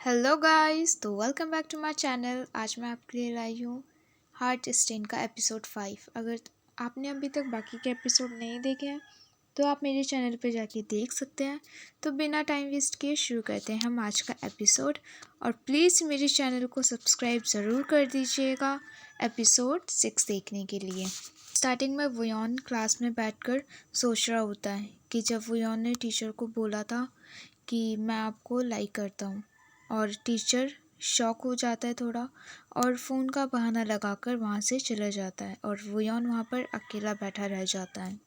Hello guys, तो welcome back to my channel. आज मैं आपके लिए लाई हूँ हार्ट स्टेन का एपिसोड 5। अगर आपने अभी तक बाकी के एपिसोड नहीं देखे हैं तो आप मेरे चैनल पे जाके देख सकते हैं। तो बिना टाइम वेस्ट किए शुरू करते हैं हम आज का एपिसोड। और प्लीज़ मेरे चैनल को सब्सक्राइब ज़रूर कर दीजिएगा एपिसोड 6 देखने के लिए। स्टार्टिंग में वुयोन क्लास में बैठकर सोच रहा होता है कि जब वुयोन ने टीचर को बोला था कि मैं आपको लाइक करता हूँ, और टीचर शॉक हो जाता है थोड़ा और फ़ोन का बहाना लगाकर वहाँ से चला जाता है और वुयोन वहाँ पर अकेला बैठा रह जाता है।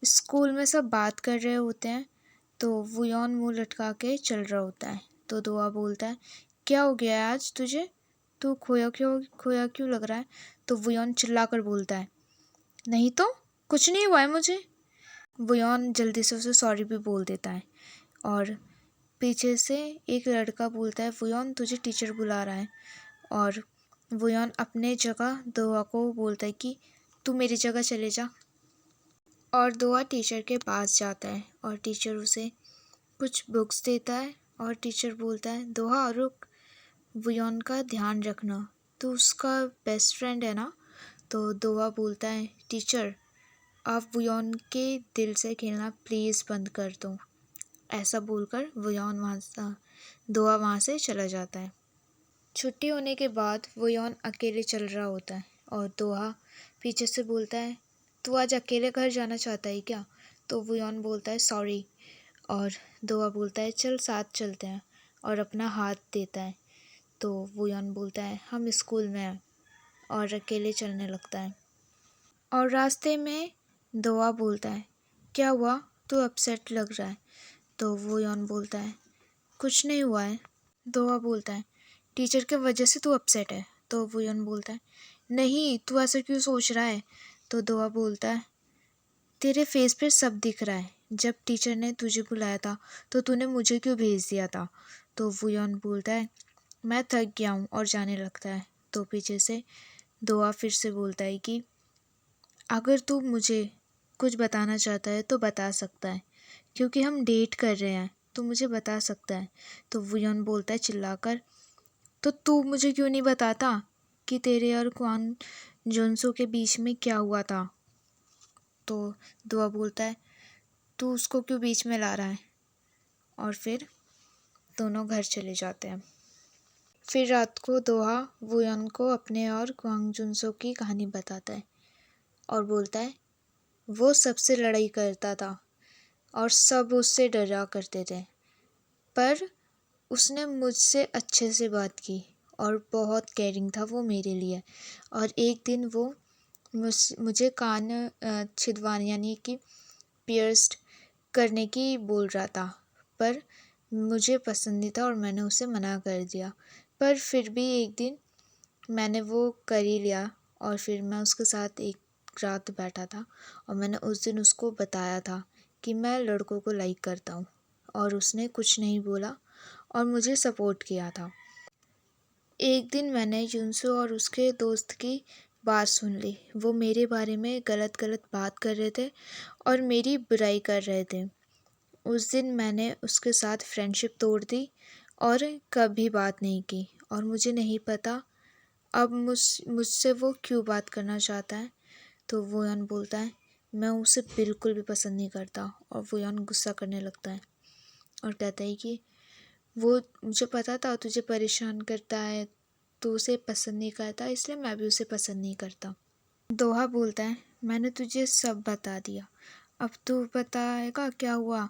स्कूल में सब बात कर रहे होते हैं तो वुयोन मुंह लटका के चल रहा होता है। तो दोआ बोलता है, क्या हो गया है आज तुझे? तू खोया क्यों लग रहा है? तो वुयोन चिल्लाकर बोलता है, नहीं तो कुछ नहीं हुआ है मुझे। वुयोन जल्दी से उसे सॉरी भी बोल देता है और पीछे से एक लड़का बोलता है, वुयोन तुझे टीचर बुला रहा है। और वुयोन अपने जगह दोआ को बोलता है कि तू मेरी जगह चले जा। और दोआ टीचर के पास जाता है और टीचर उसे कुछ बुक्स देता है और टीचर बोलता है, दोहा रुक, वुयोन का ध्यान रखना, तू उसका बेस्ट फ्रेंड है ना। तो दोआ बोलता है, टीचर आप वुयोन के दिल से खेलना प्लीज़ बंद कर दो। ऐसा बोलकर दोआ वहाँ से चला जाता है। छुट्टी होने के बाद वुयोन अकेले चल रहा होता है और दोहा पीछे से बोलता है, तू आज अकेले घर जाना चाहता है क्या? तो वुयोन बोलता है, सॉरी। और दोहा बोलता है, चल साथ चलते हैं, और अपना हाथ देता है। तो वुयोन बोलता है, हम स्कूल में हैं, और अकेले चलने लगता है। और रास्ते में दोआ बोलता है, क्या हुआ, तू अपसेट लग रहा है? तो वुयोन बोलता है, कुछ नहीं हुआ है। दोआ बोलता है, टीचर के वजह से तू अपसेट है? तो वुयोन बोलता है, नहीं, तू ऐसा क्यों सोच रहा है? तो दोआ बोलता है, तेरे फेस पे सब दिख रहा है, जब टीचर ने तुझे बुलाया था तो तूने मुझे क्यों भेज दिया था? तो वुयोन बोलता है, मैं थक गया हूँ, और जाने लगता है। तो पीछे से दोआ फिर से बोलता है कि अगर तू मुझे कुछ बताना चाहता है तो बता सकता है, क्योंकि हम डेट कर रहे हैं, तो मुझे बता सकता है। तो वुयोन बोलता है चिल्लाकर, तो तू मुझे क्यों नहीं बताता कि तेरे और क्वान जुनसो के बीच में क्या हुआ था? तो दुआ बोलता है, तू उसको क्यों बीच में ला रहा है? और फिर दोनों घर चले जाते हैं। फिर रात को दोहा वुयोन को अपने और क्वांग जुनसो की कहानी बताता है और बोलता है, वो सबसे लड़ाई करता था और सब उससे डरा करते थे, पर उसने मुझसे अच्छे से बात की और बहुत केयरिंग था वो मेरे लिए। और एक दिन वो मुझे कान छिदवाने यानी कि पियर्स्ड करने की बोल रहा था, पर मुझे पसंद नहीं था और मैंने उसे मना कर दिया। पर फिर भी एक दिन मैंने वो कर ही लिया और फिर मैं उसके साथ एक रात बैठा था और मैंने उस दिन उसको बताया था कि मैं लड़कों को लाइक करता हूँ, और उसने कुछ नहीं बोला और मुझे सपोर्ट किया था। एक दिन मैंने जुनसो और उसके दोस्त की बात सुन ली। वो मेरे बारे में गलत गलत बात कर रहे थे और मेरी बुराई कर रहे थे। उस दिन मैंने उसके साथ फ्रेंडशिप तोड़ दी और कभी बात नहीं की, और मुझे नहीं पता अब मुझसे वो क्यों बात करना चाहता है। तो वुयोन बोलता है, मैं उसे बिल्कुल भी पसंद नहीं करता, और वुयोन गुस्सा करने लगता है और कहता है कि वो मुझे पता था तुझे परेशान करता है, तू उसे पसंद नहीं करता, इसलिए मैं भी उसे पसंद नहीं करता। दोहा बोलता है, मैंने तुझे सब बता दिया, अब तू बताएगा क्या हुआ?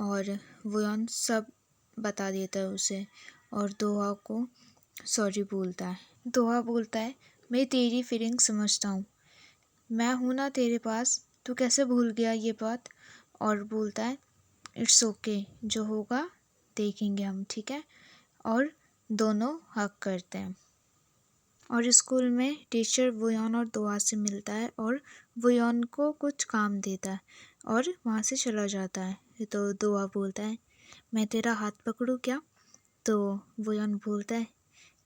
और वुयोन सब बता देता है उसे और दोहा को सॉरी बोलता है। दोहा बोलता है, मैं तेरी फीलिंग समझता हूँ, मैं हूँ ना तेरे पास, तू कैसे भूल गया ये बात? और बोलता है, इट्स ओके, जो होगा देखेंगे हम, ठीक है? और दोनों हक करते हैं। और स्कूल में टीचर वुयोन और दोहा से मिलता है और वुयोन को कुछ काम देता है और वहाँ से चला जाता है। तो दोहा बोलता है, मैं तेरा हाथ पकड़ूँ क्या? तो वुयोन बोलता है,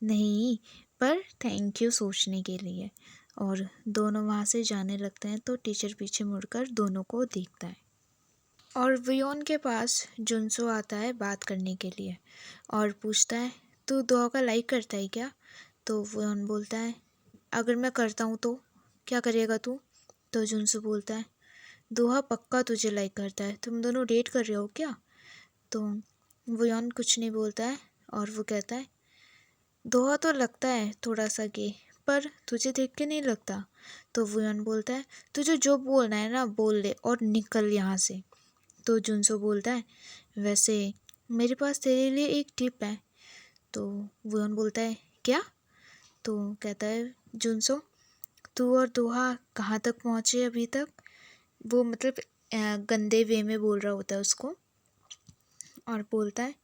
नहीं, पर थैंक यू सोचने के लिए। और दोनों वहाँ से जाने लगते हैं तो टीचर पीछे मुड़कर दोनों को देखता है। और वुयोन के पास जुनसो आता है बात करने के लिए और पूछता है, तू दुआ का लाइक करता है क्या? तो वुयन बोलता है अगर मैं करता हूँ तो क्या करेगा तू? तो जुनसू बोलता है दोहा पक्का तुझे लाइक करता है, तुम दोनों डेट कर रहे हो क्या? तो वुयन कुछ नहीं बोलता है और वो कहता है दोहा तो लगता है थोड़ा सा गे, पर तुझे देख के नहीं लगता। तो वुयन बोलता है तुझे जो बोलना है ना बोल ले और निकल यहाँ से। तो जुनसो बोलता है वैसे मेरे पास तेरे लिए एक टिप है। तो वुयन बोलता है क्या? तो कहता है जुनसो तू और दोहा कहाँ तक पहुँचे अभी तक? वो मतलब गंदे वे में बोल रहा होता है उसको, और बोलता है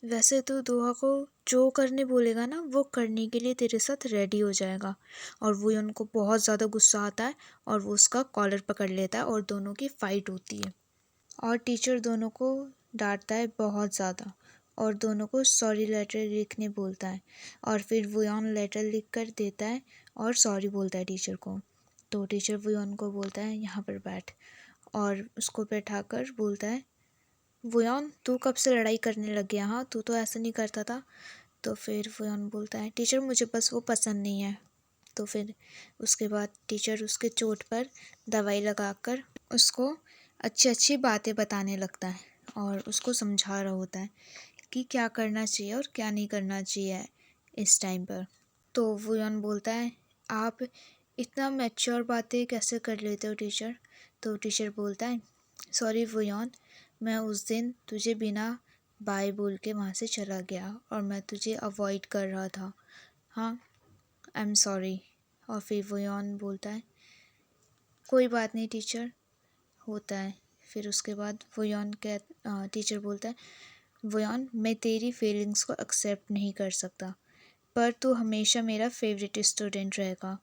वैसे तो दोहा को जो करने बोलेगा ना वो करने के लिए तेरे साथ रेडी हो जाएगा। और वो उनको बहुत ज़्यादा गुस्सा आता है और वो उसका कॉलर पकड़ लेता है और दोनों की फ़ाइट होती है। और टीचर दोनों को डांटता है बहुत ज़्यादा और दोनों को सॉरी लेटर लिखने बोलता है। और फिर वुयन लेटर लिख कर देता है और सॉरी बोलता है टीचर को। तो टीचर वुयन को बोलता है यहाँ पर बैठ, और उसको बैठाकर बोलता है वुयन तू कब से लड़ाई करने लग गया? हाँ, तू तो ऐसा नहीं करता था। तो फिर वुयन बोलता है टीचर मुझे बस वो पसंद नहीं है। तो फिर उसके बाद टीचर उसके चोट पर दवाई लगाकर उसको अच्छी अच्छी बातें बताने लगता है और उसको समझा रहा होता है कि क्या करना चाहिए और क्या नहीं करना चाहिए इस टाइम पर। तो वुयन बोलता है आप इतना मैच्योर बातें कैसे कर लेते हो टीचर? तो टीचर बोलता है सॉरी वुयन, मैं उस दिन तुझे बिना बाय बोल के वहाँ से चला गया और मैं तुझे अवॉइड कर रहा था। हाँ, आई एम सॉरी। और फिर वुयन बोलता है कोई बात नहीं टीचर, होता है। फिर उसके बाद टीचर बोलता है वुयन मैं तेरी फीलिंग्स को एक्सेप्ट नहीं कर सकता, पर तू हमेशा मेरा फेवरेट स्टूडेंट रहेगा।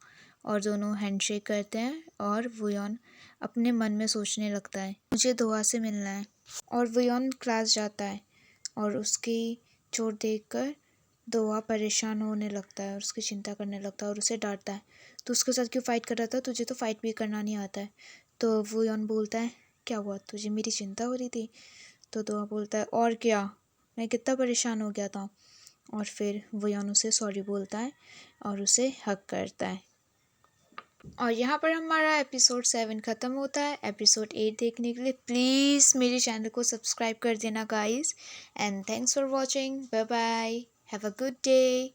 और दोनों हैंडशेक करते हैं और वुयन अपने मन में सोचने लगता है मुझे दोहा से मिलना है। और वुयन क्लास जाता है और उसकी चोट देखकर दोहा परेशान होने लगता है और उसकी चिंता करने लगता है और उसे डांटता है तो उसके साथ क्यों फ़ाइट कर रहा था, तुझे तो फ़ाइट भी करना नहीं आता है। तो वुयन बोलता है क्या हुआ, तुझे मेरी चिंता हो रही थी? तो दोहा बोलता है और क्या, मैं कितना परेशान हो गया था। और फिर वुयन उसे सॉरी बोलता है और उसे हग करता है। और यहाँ पर हमारा एपिसोड 7 ख़त्म होता है। एपिसोड 8 देखने के लिए प्लीज़ मेरे चैनल को सब्सक्राइब कर देना guys. And thanks for watching, bye bye, have a good day.